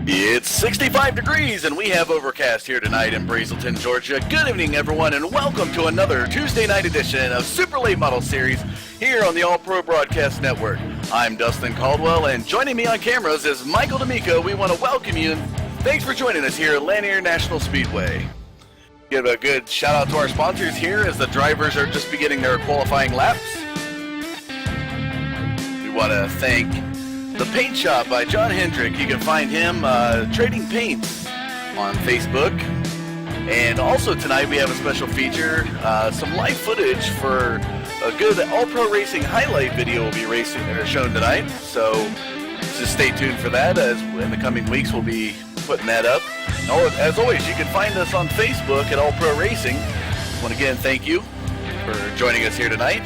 It's 65 degrees and we have overcast here tonight in Brazelton, Georgia. Good evening, everyone, and welcome to another Tuesday night edition of Super Late Model Series here on the All Pro Broadcast Network. I'm Dustin Caldwell, and joining me on cameras is Michael D'Amico. We want to welcome you, and thanks for joining us here at Lanier National Speedway. Give a good shout out to our sponsors here as the drivers are just beginning their qualifying laps. We want to thank The Paint Shop by John Hendrick. You can find him trading paints on Facebook. And also tonight we have a special feature, some live footage for a good All-Pro Racing highlight video will be shown tonight. So just stay tuned for that, as in the coming weeks we'll be putting that up. As always, you can find us on Facebook at All-Pro Racing. I want to again thank you for joining us here tonight.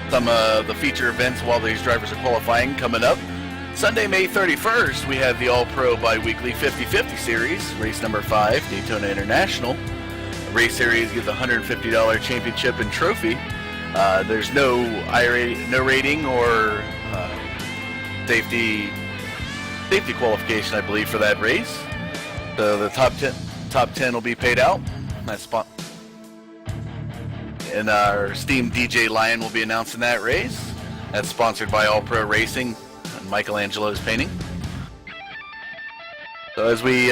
Some of the feature events while these drivers are qualifying coming up. Sunday, May 31st, we have the All-Pro Bi-Weekly 50-50 Series, race number 5, Daytona International. The race series gives a $150 championship and trophy. There's no rating or safety qualification, I believe, for that race. So the top 10 will be paid out. That's spot. And our esteemed DJ Lion will be announcing that race. That's sponsored by All Pro Racing and Michelangelo's Painting. So as we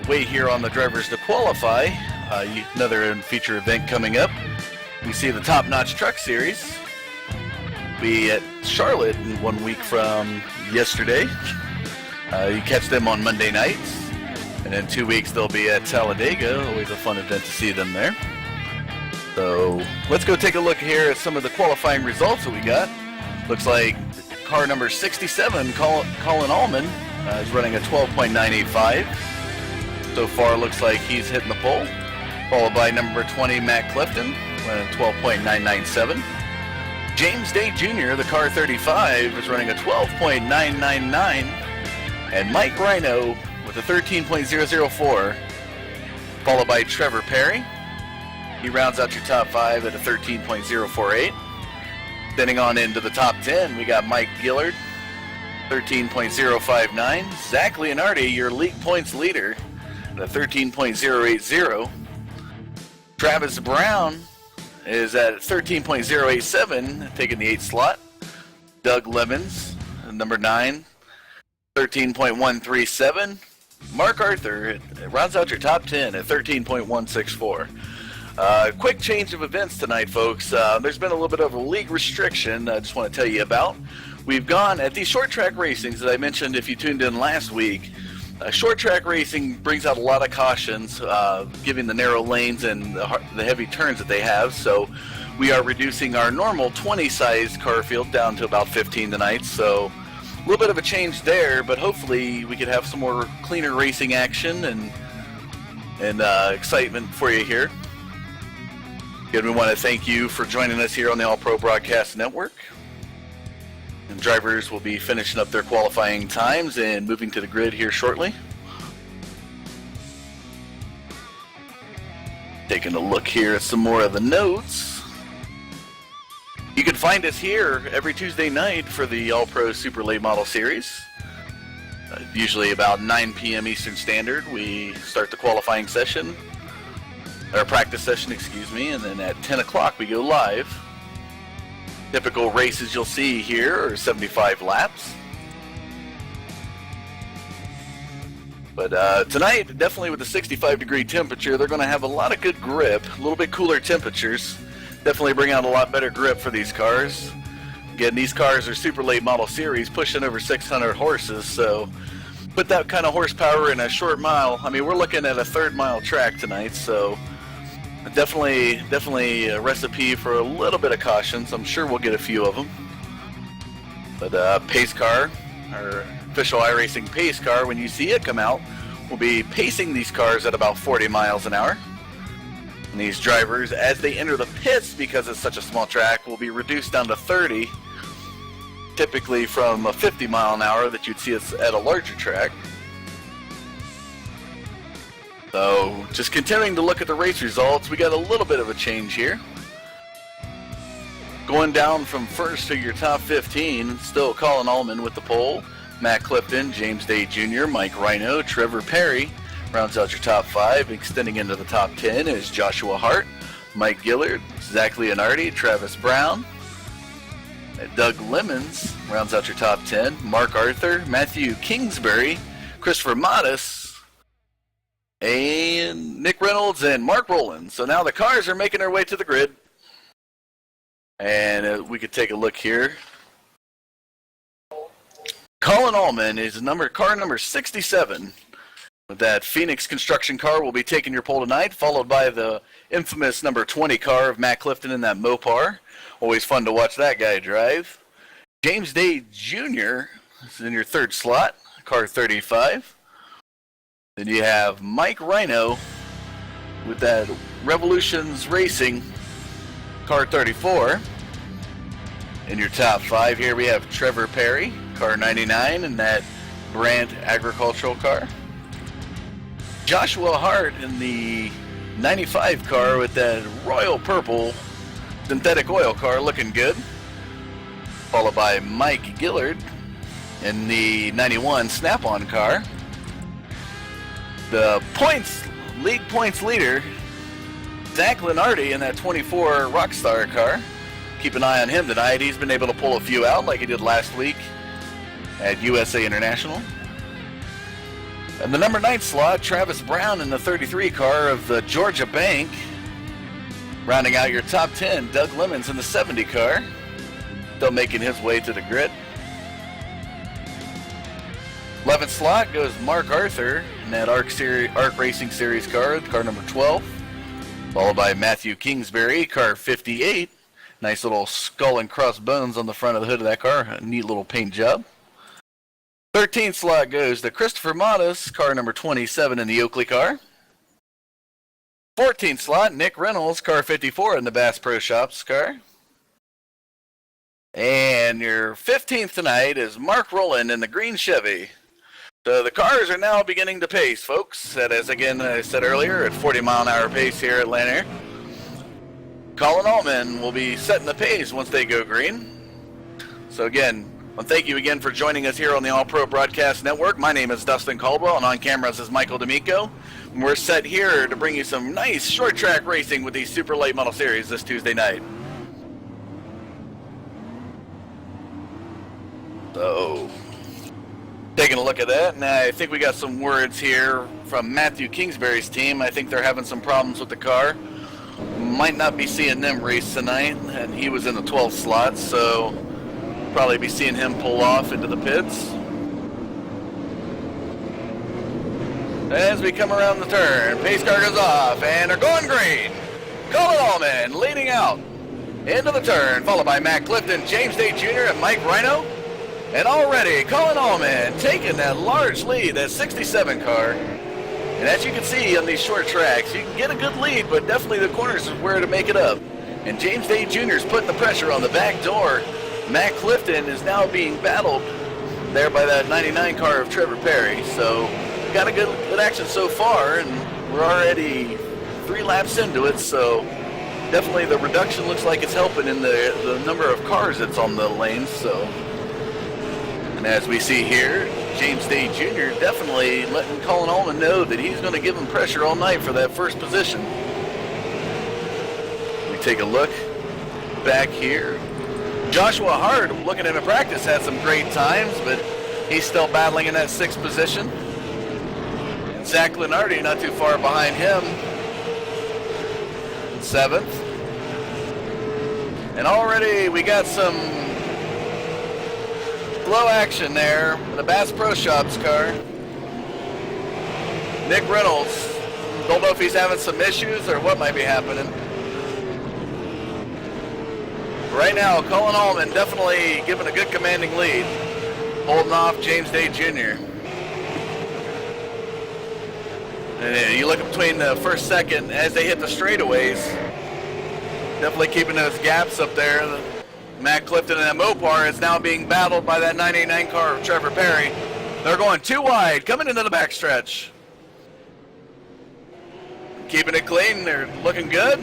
wait here on the drivers to qualify, another feature event coming up. We see the Top Notch Truck Series. Be at Charlotte in 1 week from yesterday. You catch them on Monday nights. And in 2 weeks they'll be at Talladega. Always a fun event to see them there. So let's go take a look here at some of the qualifying results that we got. Looks like car number 67, Colin Allman, is running a 12.985. So far looks like he's hitting the pole. Followed by number 20, Matt Clifton, running a 12.997. James Day Jr., the car 35, is running a 12.999. And Mike Rhino with a 13.004, followed by Trevor Perry. He rounds out your top 5 at a 13.048. Heading on into the top 10, we got Mike Gillard, 13.059. Zach Leonardi, your league points leader, at a 13.080. Travis Brown is at 13.087, taking the 8th slot. Doug Lemons, number 9, 13.137. Mark Arthur rounds out your top 10 at 13.164. Quick change of events tonight, folks. There's been a little bit of a league restriction I just want to tell you about. We've gone at these short track racings that I mentioned if you tuned in last week. Short track racing brings out a lot of cautions, given the narrow lanes and the heavy turns that they have. So we are reducing our normal 20-size car field down to about 15 tonight. So a little bit of a change there, but hopefully we could have some more cleaner racing action and excitement for you here. Again, we want to thank you for joining us here on the All Pro Broadcast Network. And drivers will be finishing up their qualifying times and moving to the grid here shortly. Taking a look here at some more of the notes. You can find us here every Tuesday night for the All Pro Super Late Model Series. Usually about 9 p.m. Eastern Standard, we start the qualifying session. Our practice session, and then at 10 o'clock we go live. Typical races you'll see here are 75 laps. But tonight, definitely with the 65-degree temperature, they're going to have a lot of good grip, a little bit cooler temperatures. Definitely bring out a lot better grip for these cars. Again, these cars are Super Late Model Series, pushing over 600 horses, so put that kind of horsepower in a short mile. I mean, we're looking at a third-mile track tonight, so definitely a recipe for a little bit of caution, so I'm sure we'll get a few of them. But pace car, our official iRacing pace car, when you see it come out, will be pacing these cars at about 40 miles an hour. And these drivers, as they enter the pits, because it's such a small track, will be reduced down to 30, typically from a 50 mile an hour that you'd see us at a larger track. So, just continuing to look at the race results, we got a little bit of a change here. Going down from first to your top 15, still Colin Allman with the pole. Matt Clifton, James Day Jr., Mike Rhino, Trevor Perry rounds out your top 5. Extending into the top 10 is Joshua Hart, Mike Gillard, Zach Leonardi, Travis Brown. Doug Lemons rounds out your top 10. Mark Arthur, Matthew Kingsbury, Christopher Modis, and Nick Reynolds and Mark Rowland. So now the cars are making their way to the grid. And we could take a look here. Colin Allman is car number 67. That Phoenix construction car will be taking your pole tonight, followed by the infamous number 20 car of Matt Clifton in that Mopar. Always fun to watch that guy drive. James Day Jr. is in your third slot, car 35. Then you have Mike Rhino with that Revolutions Racing car 34. In your top 5 here we have Trevor Perry, car 99, in that Brandt agricultural car. Joshua Hart in the 95 car with that royal purple synthetic oil car, looking good. Followed by Mike Gillard in the 91 Snap-on car. The league points leader, Zach Leonardi in that 24 Rockstar car. Keep an eye on him tonight. He's been able to pull a few out like he did last week at USA International. And the number 9 slot, Travis Brown in the 33 car of the Georgia Bank. Rounding out your top 10, Doug Lemons in the 70 car. Still making his way to the grid. 11th slot goes Mark Arthur in that ARC Racing Series car number 12. Followed by Matthew Kingsbury, car 58. Nice little skull and crossbones on the front of the hood of that car. A neat little paint job. 13th slot goes to Christopher Modis, car number 27 in the Oakley car. 14th slot, Nick Reynolds, car 54 in the Bass Pro Shops car. And your 15th tonight is Mark Rowland in the green Chevy. So the cars are now beginning to pace, folks. That is, again, I said earlier, at 40-mile-an-hour pace here at Lanier. Colin Allman will be setting the pace once they go green. So again, well, thank you again for joining us here on the All Pro Broadcast Network. My name is Dustin Caldwell, and on cameras is Michael D'Amico. We're set here to bring you some nice short track racing with the Super Late Model Series this Tuesday night. So, taking a look at that, and I think we got some words here from Matthew Kingsbury's team. I think they're having some problems with the car. Might not be seeing them race tonight, and he was in the 12th slot, so probably be seeing him pull off into the pits. As we come around the turn, pace car goes off, and they're going green. Colin Allman leading out into the turn, followed by Matt Clifton, James Day Jr., and Mike Rhino. And already, Colin Allman taking that large lead, that 67 car. And as you can see on these short tracks, you can get a good lead, but definitely the corners is where to make it up. And James Day Jr. is putting the pressure on the back door. Matt Clifton is now being battled there by that 99 car of Trevor Perry. So got a good action so far, and we're already 3 laps into it. So definitely the reduction looks like it's helping in the number of cars that's on the lanes. So, and as we see here, James Day Jr. definitely letting Colin Allman know that he's going to give him pressure all night for that first position. We take a look back here. Joshua Hart, looking into practice, had some great times, but he's still battling in that 6th position. And Zach Leonardi not too far behind him, 7th. And already we got some slow action there in the Bass Pro Shops car. Nick Reynolds, don't know if he's having some issues or what might be happening. Right now, Colin Allman definitely giving a good commanding lead, holding off James Day Jr. And you look between the first, second, as they hit the straightaways, definitely keeping those gaps up there. Matt Clifton and that Mopar is now being battled by that 99 car of Trevor Perry. They're going too wide, coming into the backstretch. Keeping it clean, they're looking good.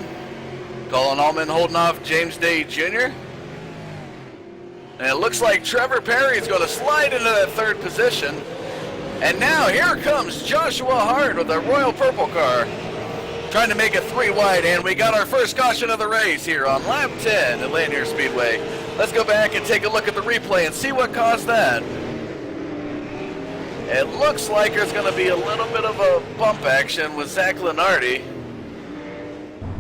Colin Allman holding off James Day Jr. And it looks like Trevor Perry is going to slide into that third position. And now here comes Joshua Hart with a Royal Purple car, trying to make it 3 wide. And we got our first caution of the race here on lap 10 at Lanier Speedway. Let's go back and take a look at the replay and see what caused that. It looks like there's going to be a little bit of a bump action with Zach Lenardi.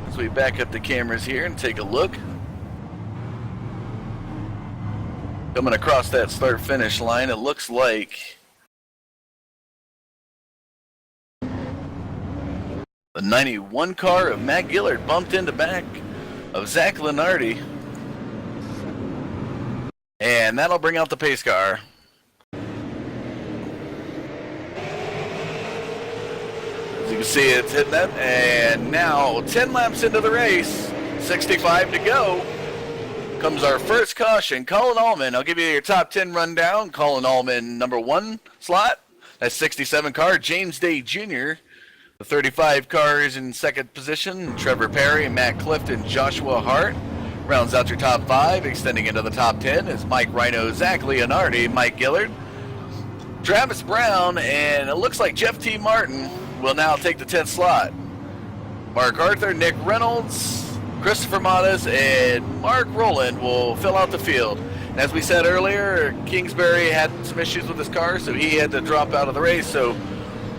As we back up the cameras here and take a look. Coming across that start-finish line, it looks like the 91 car of Matt Gillard bumped into back of Zach Lenardi. And that'll bring out the pace car. As you can see, it's hitting that. And now 10 laps into the race, 65 to go. Comes our first caution. Colin Allman, I'll give you your top 10 rundown. Colin Allman, number 1 slot. That's 67 car. James Day Jr., the 35 car is in second position. Trevor Perry, Matt Clifton, Joshua Hart. Rounds out your top 5. Extending into the top 10 is Mike Rhino, Zach Leonardi, Mike Gillard, Travis Brown, and it looks like Jeff T. Martin will now take the 10th slot. Mark Arthur, Nick Reynolds, Christopher Matas, and Mark Rowland will fill out the field. And as we said earlier, Kingsbury had some issues with his car, so he had to drop out of the race. So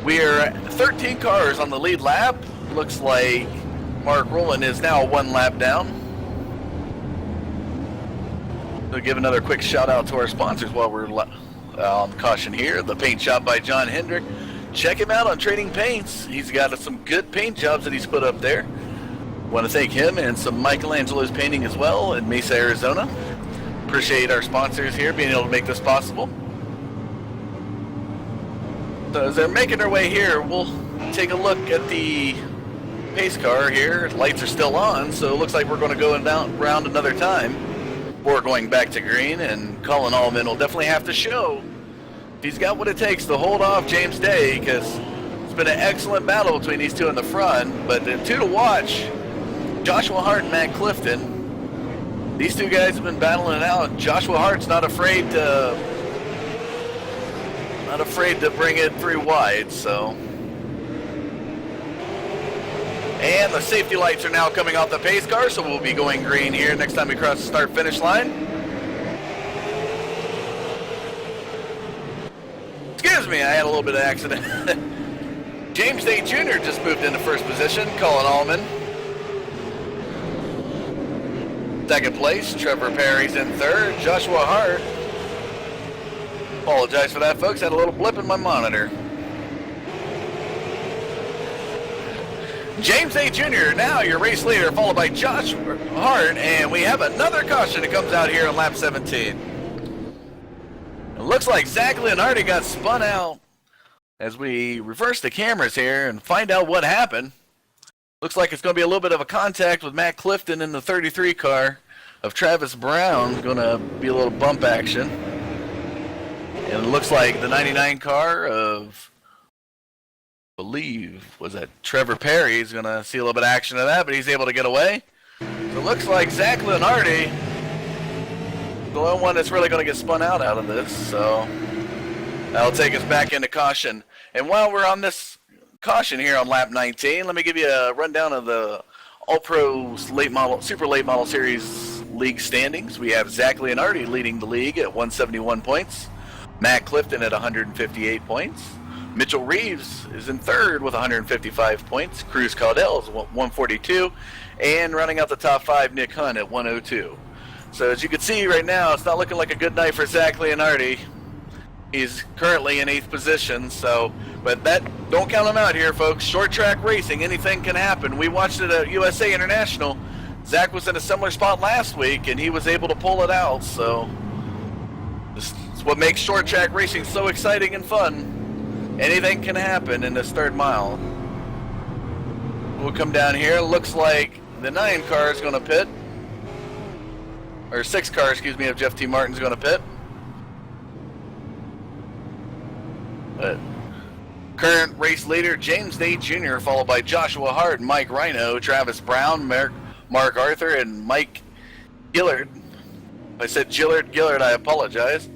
we are 13 cars on the lead lap. Looks like Mark Rowland is now 1 lap down. So give another quick shout out to our sponsors while we're on caution here. The Paint Shop by John Hendrick. Check him out on Trading Paints. He's got some good paint jobs that he's put up there. Want to thank him and some Michelangelo's painting as well in Mesa, Arizona. Appreciate our sponsors here being able to make this possible. So as they're making their way here, we'll take a look at the pace car here. Lights are still on, so it looks like we're going to go around another time before going back to green. And Colin Allman will definitely have to show if he's got what it takes to hold off James Day, because it's been an excellent battle between these two in the front. But the two to watch, Joshua Hart and Matt Clifton. These two guys have been battling it out. Joshua Hart's not afraid to bring it 3 wide, so. And the safety lights are now coming off the pace car, so we'll be going green here next time we cross the start-finish line. Excuse me, I had a little bit of accident. James Day Jr. just moved into first position. Colin Allman. Second place, Trevor Perry's in third. Joshua Hart. Apologize for that, folks. Had a little blip in my monitor. James Day Jr., now your race leader, followed by Josh Hart, and we have another caution that comes out here on lap 17. It looks like Zach Leonardi got spun out. As we reverse the cameras here and find out what happened, looks like it's going to be a little bit of a contact with Matt Clifton in the 33 car of Travis Brown. Going to be a little bump action. And it looks like the 99 car of, I believe, was that Trevor Perry is going to see a little bit of action of that, but he's able to get away. So it looks like Zach Leonardi, the only one that's really going to get spun out of this. So that'll take us back into caution. And while we're on this caution here on lap 19, let me give you a rundown of the All-Pro Super Late Model Series League standings. We have Zach Leonardi leading the league at 171 points. Matt Clifton at 158 points. Mitchell Reeves is in third with 155 points. Cruz Caudell is 142. And running out the top 5, Nick Hunt at 102. So as you can see right now, it's not looking like a good night for Zach Leonardi. He's currently in 8th position, so, but that, don't count him out here, folks. Short track racing, anything can happen. We watched it at USA International. Zach was in a similar spot last week, and he was able to pull it out, so this is what makes short track racing so exciting and fun. Anything can happen in this 3rd mile. We'll come down here. Looks like the 9 car is going to pit. Or 6 car, excuse me, of Jeff T. Martin's going to pit. But current race leader, James Day Jr., followed by Joshua Hart, Mike Rhino, Travis Brown, Mark Arthur, and Mike Gillard. I said Gillard, I apologize.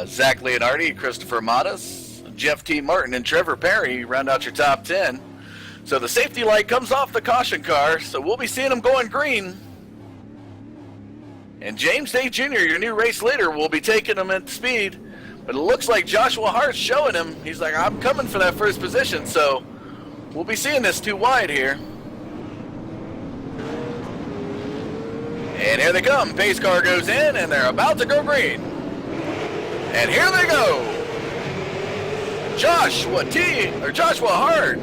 Zach Leonardi, Christopher Mattas, Jeff T. Martin, and Trevor Perry round out your top 10. So the safety light comes off the caution car, so we'll be seeing them going green. And James Day Jr., your new race leader, will be taking him at speed. But it looks like Joshua Hart's showing him. He's like, I'm coming for that first position, so we'll be seeing this too wide here. And here they come. Pace car goes in, and they're about to go green. And here they go. Joshua Hart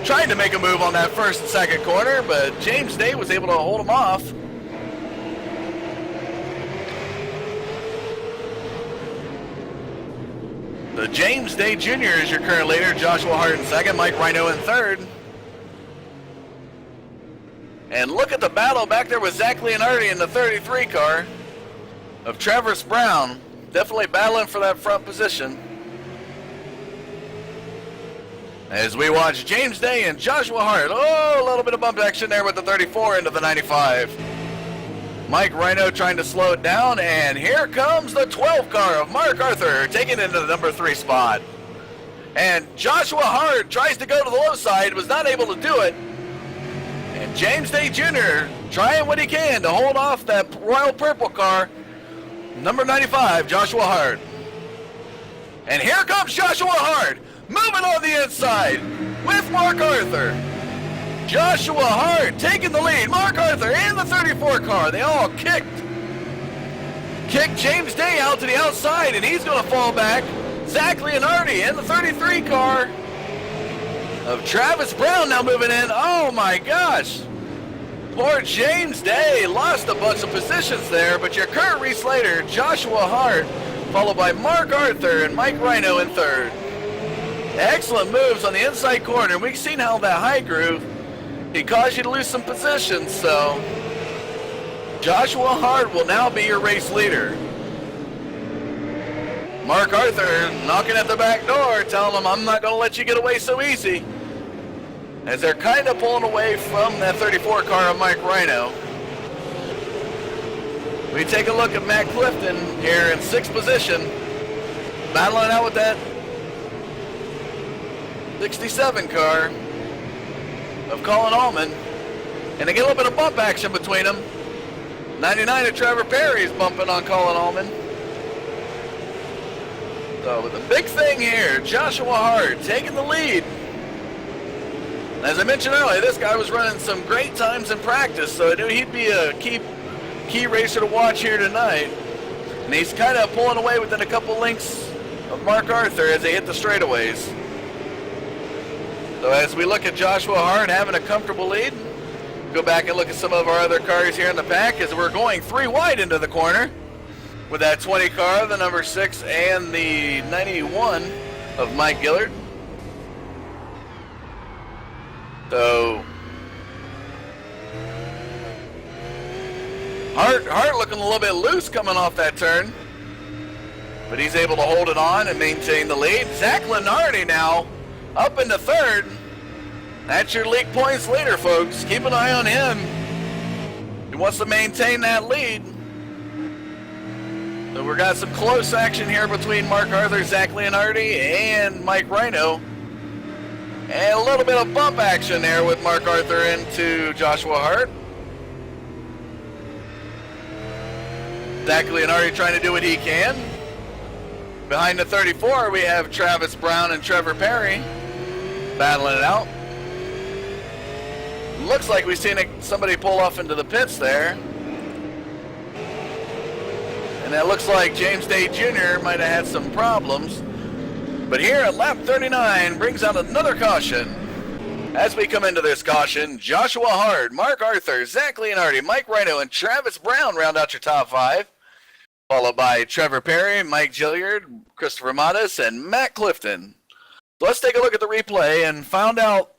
trying to make a move on that first and second corner, but James Day was able to hold him off. The James Day Jr. is your current leader. Joshua Hart in second. Mike Rhino in third. And look at the battle back there with Zach Leonardi in the 33 car of Travis Brown. Definitely battling for that front position. As we watch James Day and Joshua Hart. Oh, a little bit of bump action there with the 34 into the 95. Mike Rhino trying to slow it down, and here comes the 12 car of Mark Arthur taking it into the number 3 spot. And Joshua Hart tries to go to the low side, was not able to do it. And James Day Jr. trying what he can to hold off that Royal Purple car, number 95, Joshua Hart. And here comes Joshua Hart, moving on the inside with Mark Arthur. Joshua Hart taking the lead. Mark Arthur in the 34 car. They all kicked James Day out to the outside, and he's going to fall back. Zach Leonardi in the 33 car of Travis Brown now moving in. Oh my gosh. Poor James Day lost a bunch of positions there, but your current race leader, Joshua Hart, followed by Mark Arthur and Mike Rhino in third. Excellent moves on the inside corner. We've seen how that high groove, he caused you to lose some positions, so Joshua Hart will now be your race leader. Mark Arthur knocking at the back door, telling him, I'm not going to let you get away so easy. As they're kind of pulling away from that 34 car of Mike Rhino. We take a look at Matt Clifton here in 6th position, battling out with that 67 car of Colin Allman, and they get a little bit of bump action between them. 99 of Trevor Perry is bumping on Colin Allman. So the big thing here, Joshua Hart taking the lead. As I mentioned earlier, this guy was running some great times in practice, so I knew he'd be a key racer to watch here tonight. And he's kind of pulling away within a couple lengths of Mark Arthur as they hit the straightaways. So as we look at Joshua Hart having a comfortable lead, go back and look at some of our other cars here in the pack as we're going 3 wide into the corner with that 20 car, the number 6, and the 91 of Mike Gillard. So Hart looking a little bit loose coming off that turn, but he's able to hold it on and maintain the lead. Zach Leonardi now up into third. That's your league points leader, folks. Keep an eye on him. He wants to maintain that lead. So we've got some close action here between Mark Arthur, Zach Leonardi, and Mike Rhino. And a little bit of bump action there with Mark Arthur into Joshua Hart. Zach Leonardi trying to do what he can. Behind the 34, we have Travis Brown and Trevor Perry battling it out. Looks like we've seen somebody pull off into the pits there. And that looks like James Day Jr. might have had some problems. But here at lap 39 brings out another caution. As we come into this caution, Joshua Hart, Mark Arthur, Zach Leonardi, Mike Rhino, and Travis Brown round out your top 5. Followed by Trevor Perry, Mike Gilliard, Christopher Mattis, and Matt Clifton. So let's take a look at the replay and find out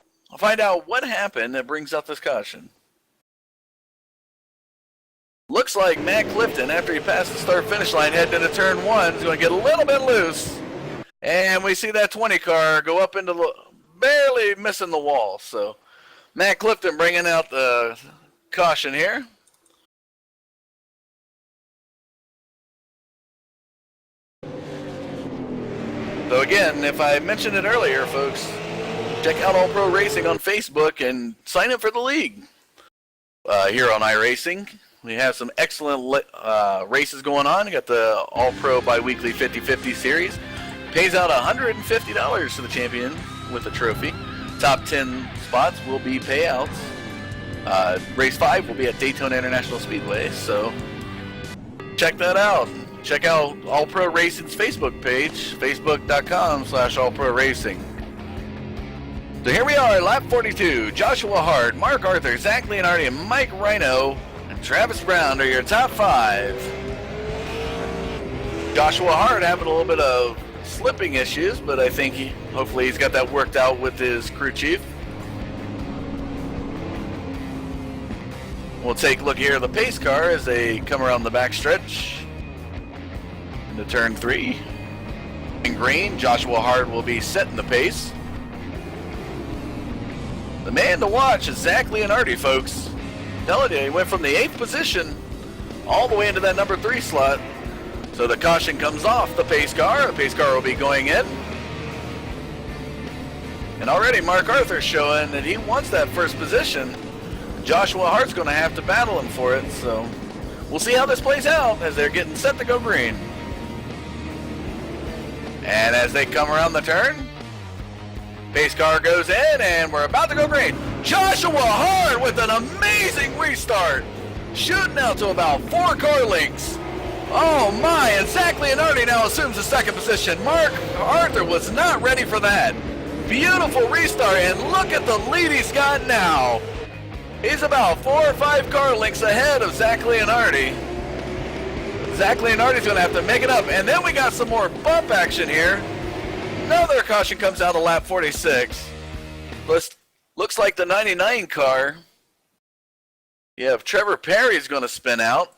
what happened that brings out this caution. Looks like Matt Clifton, after he passed the start-finish line, heading into turn 1, is going to get a little bit loose. And we see that 20 car go up into the, barely missing the wall. So Matt Clifton bringing out the caution here. So again, if I mentioned it earlier, folks, check out All Pro Racing on Facebook and sign up for the league. Here on iRacing, we have some excellent races going on. We got the All Pro Biweekly 50-50 series. Pays out $150 to the champion with a trophy. Top 10 spots will be payouts. Race 5 will be at Daytona International Speedway, so check that out. Check out All Pro Racing's Facebook page, facebook.com/allproracing. So here we are, lap 42. Joshua Hart, Mark Arthur, Zach Leonardi, and Mike Rhino, and Travis Brown are your top 5. Joshua Hart having a little bit of slipping issues, but I think hopefully he's got that worked out with his crew chief. We'll take a look here at the pace car as they come around the backstretch into turn 3. In green, Joshua Hart will be setting the pace. The man to watch is Zach Leonardi, folks. I'm telling you, he went from the 8th position all the way into that number 3 slot. So the caution comes off the pace car. The pace car will be going in. And already Mark Arthur showing that he wants that first position. Joshua Hart's going to have to battle him for it. So we'll see how this plays out as they're getting set to go green. And as they come around the turn, pace car goes in, and we're about to go green. Joshua Hart with an amazing restart. Shooting out to about 4 car lengths. Oh my, and Zach Leonardi now assumes the 2nd position. Mark Arthur was not ready for that. Beautiful restart, and look at the lead he's got now. He's about 4 or 5 car lengths ahead of Zach Leonardi. Zach Leonardi's going to have to make it up, and then we got some more bump action here. Another caution comes out of lap 46. Looks like the 99 car. Yeah, if Trevor Perry's going to spin out.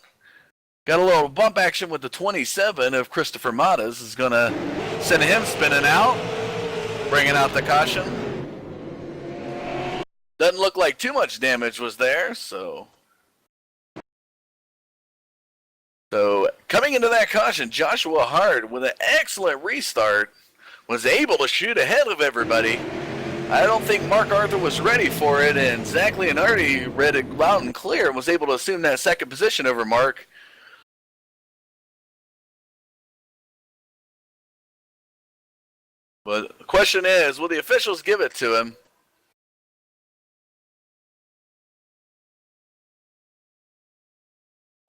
Got a little bump action with the 27 of Christopher Matas is going to send him spinning out, bringing out the caution. Doesn't look like too much damage was there, so coming into that caution, Joshua Hart with an excellent restart was able to shoot ahead of everybody. I don't think Mark Arthur was ready for it, and Zach Leonardi read it loud and clear and was able to assume that 2nd position over Mark. But the question is, will the officials give it to him?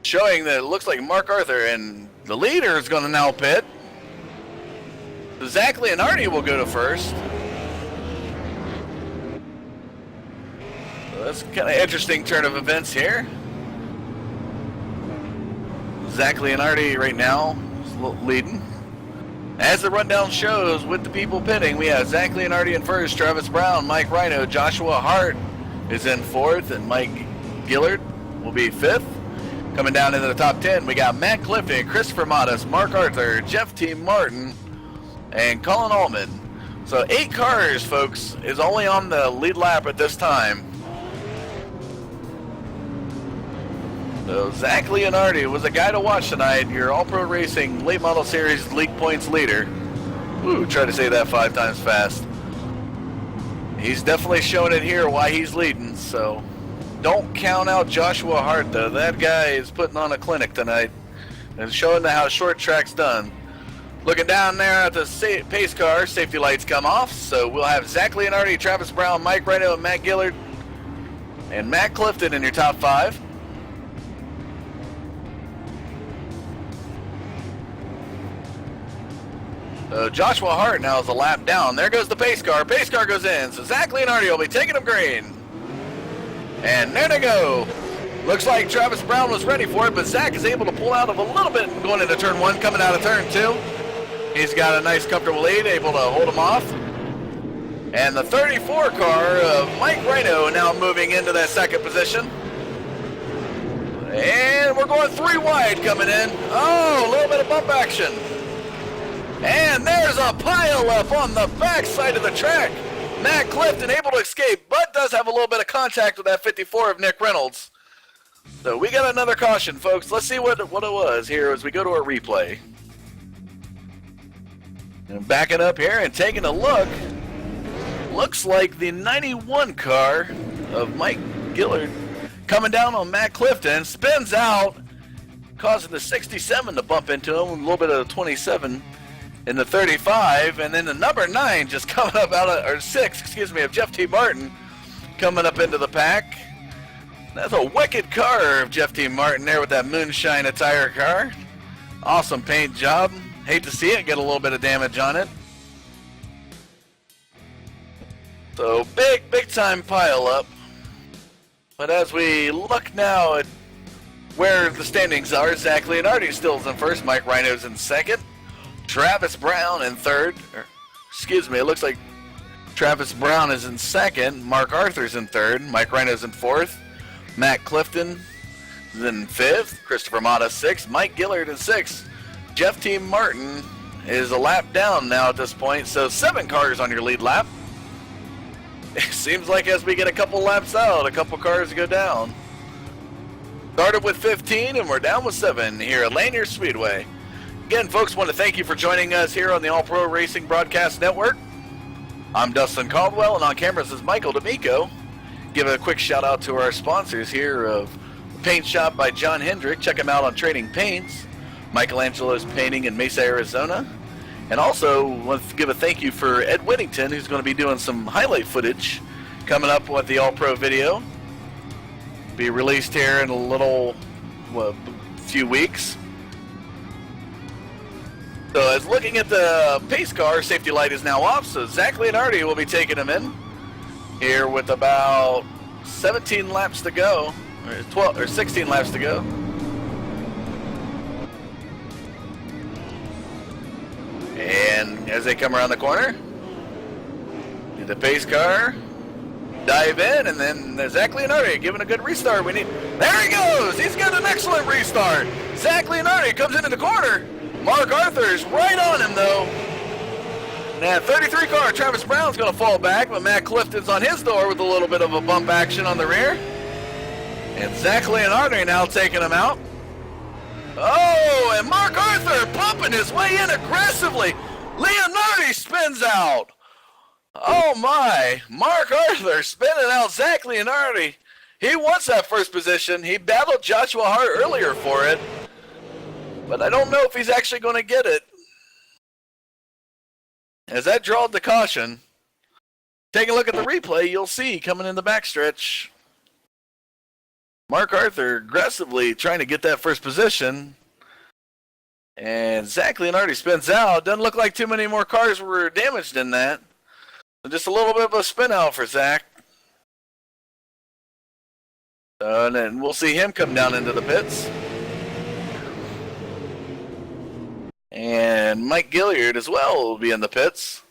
Showing that it looks like Mark Arthur and the leader is going to now pit. So Zach Leonardi will go to first. So that's kind of interesting turn of events here. Zach Leonardi right now is leading. As the rundown shows, with the people pitting, we have Zach Leonardi in first, Travis Brown, Mike Rhino, Joshua Hart is in 4th, and Mike Gillard will be 5th. Coming down into the top 10, we got Matt Clifton, Christopher Matas, Mark Arthur, Jeff T. Martin, and Colin Allman. So 8 cars, folks, is only on the lead lap at this time. So Zach Leonardi was a guy to watch tonight, your All-Pro Racing Late Model Series League Points leader. Ooh, try to say that 5 times fast. He's definitely showing it here why he's leading, so don't count out Joshua Hart, though. That guy is putting on a clinic tonight and showing how short track's done. Looking down there at the pace car, safety lights come off, so we'll have Zach Leonardi, Travis Brown, Mike Rhino, and Matt Gillard, and Matt Clifton in your top 5. Joshua Hart now is a lap down. There goes the pace car. Pace car goes in. So Zach Leonardi will be taking him green. And there they go. Looks like Travis Brown was ready for it, but Zach is able to pull out of a little bit going into turn 1, coming out of turn 2. He's got a nice comfortable lead, able to hold him off. And the 34 car of Mike Rhino now moving into that 2nd position. And we're going 3 wide coming in. Oh, a little bit of bump action. And there's a pile up on the back side of the track. Matt Clifton able to escape, but does have a little bit of contact with that 54 of Nick Reynolds. So we got another caution, folks. Let's see what it was here as we go to our replay. And backing up here and taking a look, looks like the 91 car of Mike Gillard coming down on Matt Clifton, spins out, causing the 67 to bump into him, a little bit of the 27 in the 35, and then the number 9 just coming up out of, or 6, excuse me, of Jeff T. Martin coming up into the pack. That's a wicked car of Jeff T. Martin there with that moonshine attire car. Awesome paint job. Hate to see it get a little bit of damage on it. So big time pile up. But as we look now at where the standings are, Zach Leonardi still is in first, Mike Rhino's in second, Travis Brown in third, excuse me, it looks like Travis Brown is in second, Mark Arthur's in third, Mike Rhino's in fourth, Matt Clifton is in fifth, Christopher Mata sixth, Mike Gillard in sixth, Jeff T. Martin is a lap down now at this point, so 7 cars on your lead lap. It seems like as we get a couple laps out, a couple cars go down. Started with 15 and we're down with 7 here at Lanier Speedway. Again, folks, want to thank you for joining us here on the All Pro Racing Broadcast Network. I'm Dustin Caldwell, and on cameras is Michael D'Amico. Give a quick shout out to our sponsors here of Paint Shop by John Hendrick. Check him out on Trading Paints, Michelangelo's Painting in Mesa, Arizona. And also want to give a thank you for Ed Whittington, who's going to be doing some highlight footage coming up with the All Pro video. Be released here in a little few weeks. So as looking at the pace car, safety light is now off, so Zach Leonardi will be taking him in here with about 17 laps to go, or 12 or 16 laps to go. And as they come around the corner, the pace car dive in, and then Zach Leonardi giving a good restart. There he goes. He's got an excellent restart. Zach Leonardi comes into the corner. Mark Arthur's right on him though. And that 33 car, Travis Brown's going to fall back, but Matt Clifton's on his door with a little bit of a bump action on the rear. And Zach Leonardi now taking him out. Oh, and Mark Arthur pumping his way in aggressively. Leonardi spins out. Oh my, Mark Arthur spinning out Zach Leonardi. He wants that first position. He battled Joshua Hart earlier for it, but I don't know if he's actually going to get it. As that drawed the caution, take a look at the replay, you'll see coming in the backstretch, Mark Arthur aggressively trying to get that first position, and Zach Leonardi spins out. Doesn't look like too many more cars were damaged in that. Just a little bit of a spin out for Zach. And then we'll see him come down into the pits. And Mike Gillard as well will be in the pits.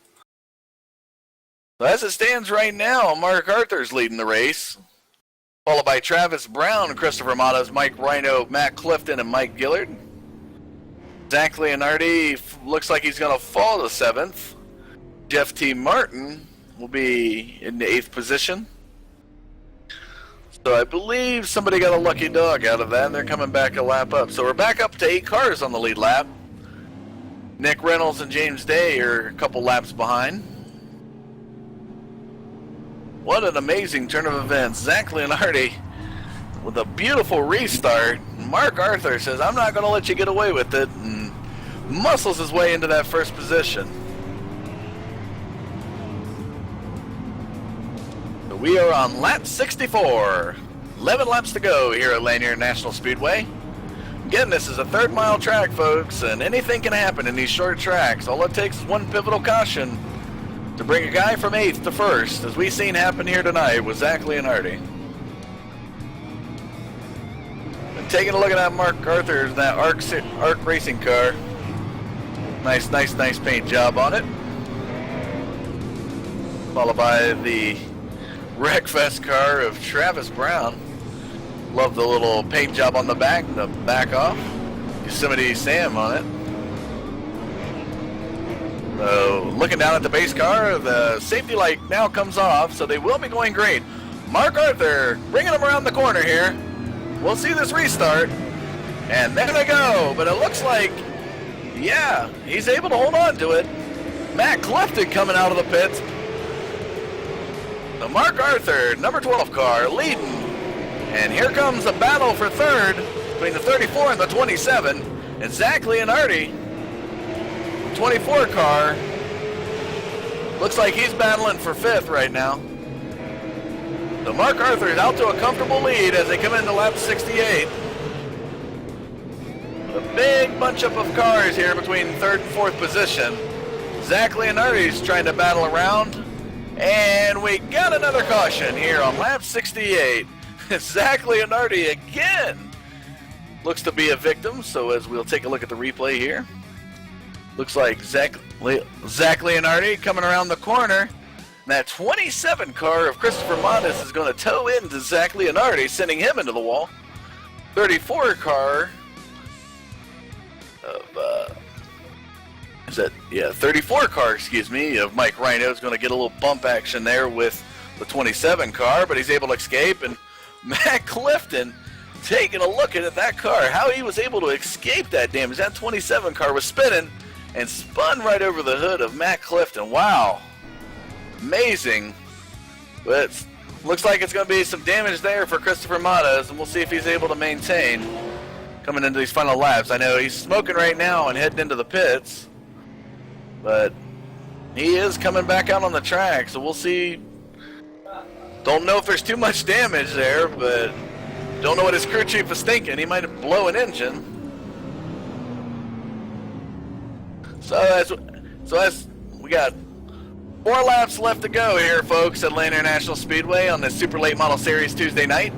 So as it stands right now, Mark Arthur's leading the race, followed by Travis Brown, Christopher Matas, Mike Rhino, Matt Clifton, and Mike Gillard. Zach Leonardi looks like he's going to fall to 7th. Jeff T. Martin will be in the 8th position. So I believe somebody got a lucky dog out of that, and they're coming back a lap up. So we're back up to 8 cars on the lead lap. Nick Reynolds and James Day are a couple laps behind. What an amazing turn of events. Zach Leonardi with a beautiful restart. Mark Arthur says, I'm not going to let you get away with it, and muscles his way into that first position. So we are on lap 64. 11 laps to go here at Lanier National Speedway. Again, this is a 3rd-mile track, folks, and anything can happen in these short tracks. All it takes is one pivotal caution to bring a guy from 8th to 1st, as we've seen happen here tonight with Zach Leonardi. And taking a look at that Mark Arthur, that ARC racing car. Nice paint job on it. Followed by the Wreckfest car of Travis Brown. Love the little paint job on the back off. Yosemite Sam on it. So looking down at the base car, the safety light now comes off, so they will be going green. Mark Arthur bringing them around the corner here. We'll see this restart. And there they go. But it looks like, yeah, he's able to hold on to it. Matt Clifton coming out of the pits. The Mark Arthur, number 12 car, leading. And here comes a battle for third between the 34 and the 27. And Zach Leonardi, 24 car, looks like he's battling for fifth right now. The Mark Arthur is out to a comfortable lead as they come into lap 68. A big bunch up of cars here between third and fourth position. Zach Leonardi's trying to battle around. And we got another caution here on lap 68. Zach Leonardi again looks to be a victim, so as we'll take a look at the replay here. Looks like Zach Leonardi coming around the corner. And that 27 car of Christopher Modis is going to tow into Zach Leonardi, sending him into the wall. 34 car of 34 car, of Mike Rhino is going to get a little bump action there with the 27 car, but he's able to escape. And Matt Clifton taking a look at that car, how he was able to escape that damage. That 27 car was spinning and spun right over the hood of Matt Clifton. Wow, amazing. But looks like it's going to be some damage there for Christopher Matas, and we'll see if he's able to maintain coming into these final laps. I know he's smoking right now and heading into the pits, but he is coming back out on the track, so we'll see. Don't know if there's too much damage there, but don't know what his crew chief is thinking. He might blow an engine. So as we got 4 laps left to go here, folks, at Atlanta International Speedway on this Super Late Model Series Tuesday night.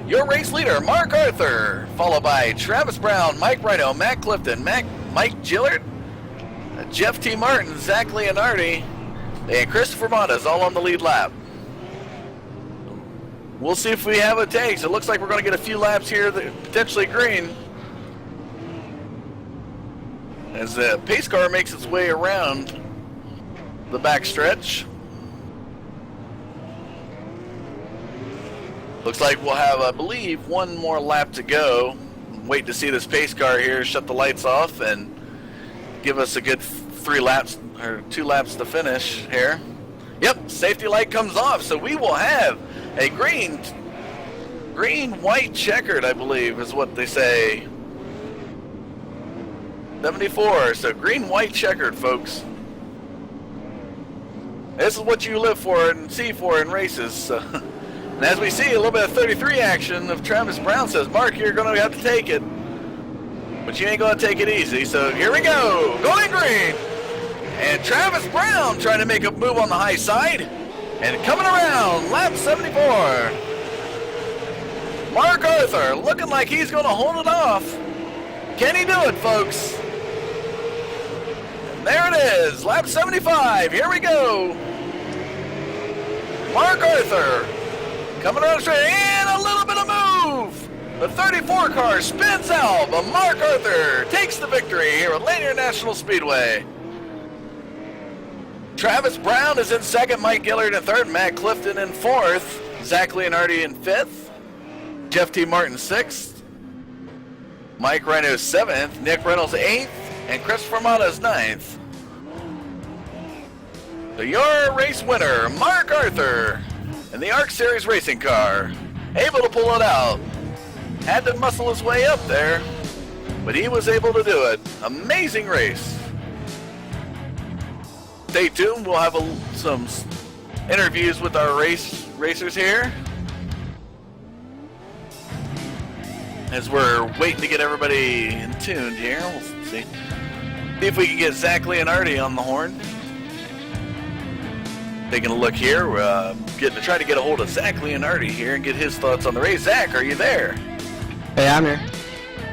Your race leader, Mark Arthur, followed by Travis Brown, Mike Rhino, Matt Clifton, Mike Gillard, Jeff T. Martin, Zach Leonardi, and Christopher Matas all on the lead lap. We'll see if we have what it takes. It looks like we're going to get a few laps here that potentially green as the pace car makes its way around the back stretch. Looks like we'll have, I believe, one more lap to go. Wait to see this pace car here shut the lights off and give us a good 3 laps or 2 laps to finish here. Yep, safety light comes off, so we will have a green, white checkered, I believe is what they say. 74, so green, white checkered, folks. This is what you live for and see for in races. So. And as we see, a little bit of 33 action of Travis Brown says, Mark, you're going to have to take it. But you ain't going to take it easy. So here we go, going green. And Travis Brown trying to make a move on the high side. And coming around, lap 74. Mark Arthur looking like he's going to hold it off. Can he do it, folks? And there it is, lap 75. Here we go. Mark Arthur coming around straight, and a little bit of move. The 34 car spins out, but Mark Arthur takes the victory here at Atlanta International Speedway. Travis Brown is in second, Mike Gillard in third, Matt Clifton in fourth, Zach Leonardi in fifth, Jeff T. Martin sixth, Mike Rhino seventh, Nick Reynolds eighth, and Christopher Matas ninth. So your race winner, Mark Arthur, in the ARC Series racing car, able to pull it out. Had to muscle his way up there, but he was able to do it. Amazing race. Stay tuned. We'll have some interviews with our racers here as we're waiting to get everybody in tuned here. We'll see if we can get Zach Leonardi on the horn. Taking a look here, we're trying to get a hold of Zach Leonardi here and get his thoughts on the race. Zach, are you there? Hey, I'm here.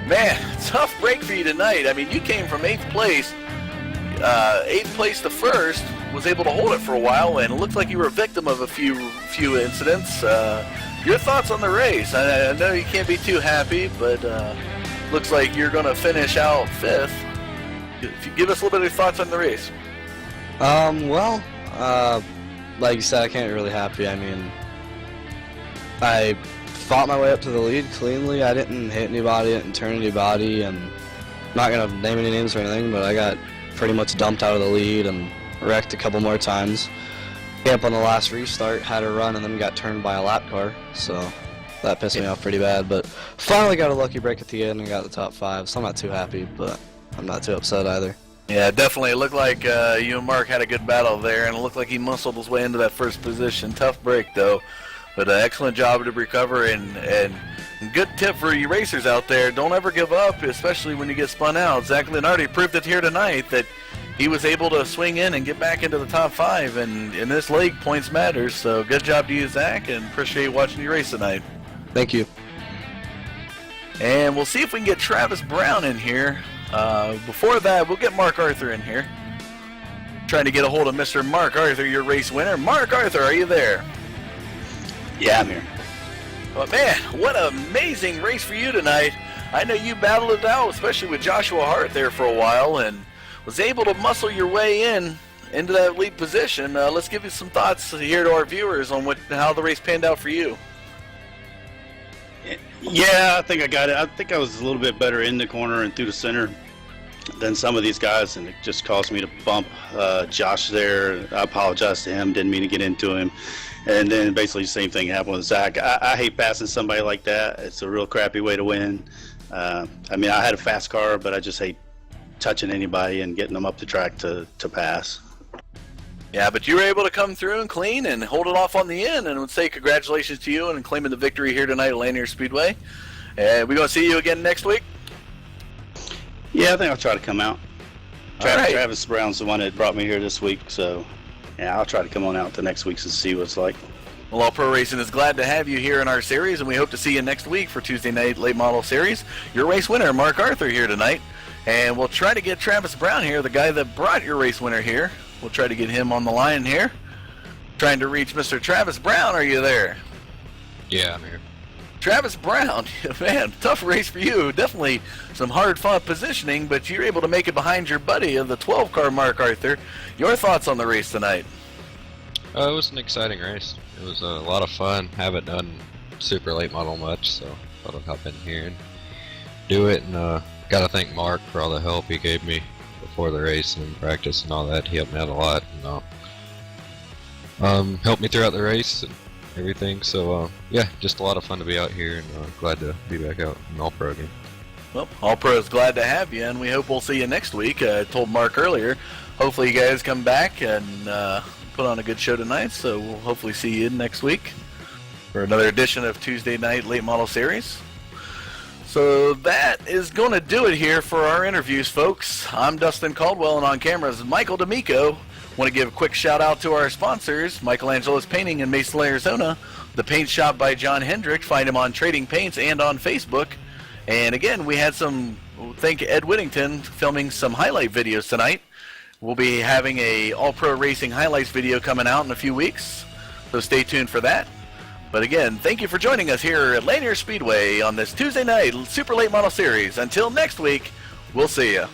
Man, tough break for you tonight. I mean, you came from 8th place. 8th place to first, was able to hold it for a while, and it looked like you were a victim of a few incidents. Your thoughts on the race? I know you can't be too happy, but looks like you're going to finish out 5th. If you give us a little bit of your thoughts on the race. Like you said, I can't be really happy. I mean, I fought my way up to the lead cleanly. I didn't hit anybody, didn't turn anybody, and I'm not going to name any names or anything, but I got pretty much dumped out of the lead, and wrecked a couple more times. Camp on the last restart, had a run, and then got turned by a lap car, so that pissed me off pretty bad. But finally got a lucky break at the end and got the top 5, so I'm not too happy, but I'm not too upset either. Yeah, definitely. It looked like you and Mark had a good battle there, and it looked like he muscled his way into that first position. Tough break, though, but an excellent job to recover, and good tip for you racers out there, don't ever give up, especially when you get spun out. Zach Leonardi proved it here tonight that he was able to swing in and get back into the top 5, and in this league, points matter, so good job to you, Zach, and appreciate watching you race tonight. Thank you. And we'll see if we can get Travis Brown in here. Before that, we'll get Mark Arthur in here. Trying to get a hold of Mr. Mark Arthur, your race winner. Mark Arthur, are you there? Yeah, I'm here. Well, man, what an amazing race for you tonight. I know you battled it out, especially with Joshua Hart there for a while, and was able to muscle your way into that lead position. Let's give you some thoughts here to our viewers on how the race panned out for you. Yeah, I think I got it. I think I was a little bit better in the corner and through the center than some of these guys, and it just caused me to bump Josh there. I apologize to him, didn't mean to get into him. And then basically the same thing happened with Zach. I hate passing somebody like that. It's a real crappy way to win. I mean, I had a fast car, but I just hate touching anybody and getting them up the track to pass. Yeah, but you were able to come through and clean and hold it off on the end, and I would say congratulations to you and claiming the victory here tonight at Lanier Speedway. And we're going to see you again next week? Yeah, I think I'll try to come out. All right. Travis Brown's the one that brought me here this week, so yeah, I'll try to come on out to next week's and see what it's like. Well, All Pro Racing is glad to have you here in our series, and we hope to see you next week for Tuesday Night Late Model Series. Your race winner, Mark Arthur, here tonight. And we'll try to get Travis Brown here, the guy that brought your race winner here. We'll try to get him on the line here. Trying to reach Mr. Travis Brown. Are you there? Yeah, I'm here. Travis Brown, man, tough race for you. Definitely some hard-fought positioning, but you're able to make it behind your buddy of the 12-car, Mark Arthur. Your thoughts on the race tonight? It was an exciting race. It was a lot of fun. Haven't done super late model much, so thought I'd hop in here and do it. And got to thank Mark for all the help he gave me before the race and practice and all that. He helped me out a lot, and helped me throughout the race and everything. So yeah, just a lot of fun to be out here, and glad to be back out in All Pro again. Well, All Pro is glad to have you, and we hope we'll see you next week. I told Mark earlier, hopefully you guys come back and put on a good show tonight, so we'll hopefully see you next week for another edition of Tuesday Night Late Model Series. So that is going to do it here for our interviews, folks. I'm Dustin Caldwell, and on camera is Michael D'Amico. Want to give a quick shout out to our sponsors, Michelangelo's Painting in Mesa, Arizona, the paint shop by John Hendrick. Find him on Trading Paints and on Facebook. And again, we had thank Ed Whittington filming some highlight videos tonight. We'll be having a All Pro Racing highlights video coming out in a few weeks, so stay tuned for that. But again, thank you for joining us here at Lanier Speedway on this Tuesday night Super Late Model Series. Until next week, we'll see you.